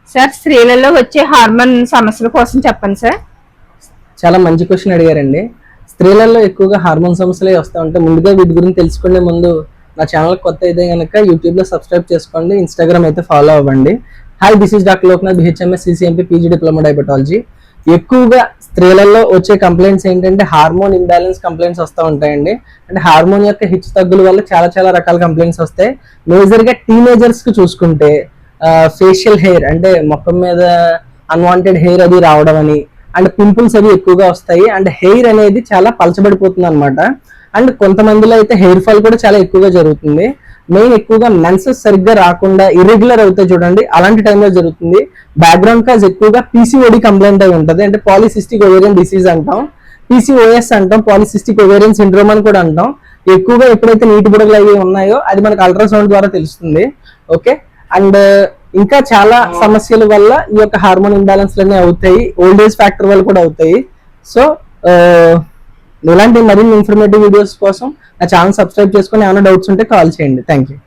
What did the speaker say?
Sir స్త్రీలలో వచ్చే hormone సమస్యల కోసం చెప్పండి సార్. చాలా మంచి క్వశ్చన్ అడిగారండి. స్త్రీలలో ఎక్కువగా హార్మోన్ సమస్యలే వస్తూ ఉంటాయి. ముందుగా వీటి గురించి తెలుసుకునే ముందు నా ఛానల్ కొత్త అయితే కనుక యూట్యూబ్లో సబ్స్క్రైబ్ చేసుకోండి, ఇన్స్టాగ్రామ్ అయితే ఫాలో అవ్వండి. Hi, this is doctor Loknath, BHMS CCMP PG diploma diabetology. ఎక్కువగా స్త్రీలలో వచ్చే కంప్లైంట్స్ ఏంటంటే హార్మోన్ ఇంబ్యాలెన్స్ కంప్లైంట్స్ వస్తూ ఉంటాయండి. అంటే హార్మోన్ యొక్క హెచ్చు తగ్గుల వల్ల చాలా చాలా రకాల కంప్లైంట్స్ వస్తాయి. మేజర్గా టీనేజర్స్కి చూసుకుంటే ఫేషియల్ హెయిర్ అంటే ముఖం మీద అన్వాంటెడ్ హెయిర్ అది రావడం అని, అండ్ పింపుల్స్ అవి ఎక్కువగా వస్తాయి, అండ్ హెయిర్ అనేది చాలా పలచబడిపోతుంది అనమాట. అండ్ కొంతమందిలో అయితే హెయిర్ ఫాల్ కూడా చాలా ఎక్కువగా జరుగుతుంది. మెయిన్ ఎక్కువగా మెన్సెస్ సరిగ్గా రాకుండా ఇర్రెగ్యులర్ అవుతాయి చూడండి, అలాంటి టైంలో జరుగుతుంది. బ్యాక్గ్రౌండ్ కాజ్ ఎక్కువగా పీసీఓడి కంప్లైంట్ అయి ఉంటుంది, అంటే పాలిసిస్టిక్ ఓవేరియన్ డిసీజ్ అంటాం, పీసీఓఎస్ అంటాం, పాలిసిస్టిక్ ఓవేరియన్ సిండ్రోమ్ అని కూడా అంటాం. ఎక్కువగా ఎప్పుడైతే నీటి బుడగలు అవి ఉన్నాయో అది మనకు అల్ట్రాసౌండ్ ద్వారా తెలుస్తుంది. ఓకే, అండ్ ఇంకా చాలా సమస్యల వల్ల ఈ యొక్క హార్మోన్ ఇంబ్యాలెన్స్ అన్నీ అవుతాయి, ఓల్డ్ ఏజ్ ఫ్యాక్టర్ వల్ల కూడా అవుతాయి. సో ఇలాంటి మరిన్ని ఇన్ఫర్మేటివ్ వీడియోస్ కోసం నా ఛానల్ సబ్స్క్రైబ్ చేసుకొని ఏమైనా డౌట్స్ ఉంటే కాల్ చేయండి. Thank you.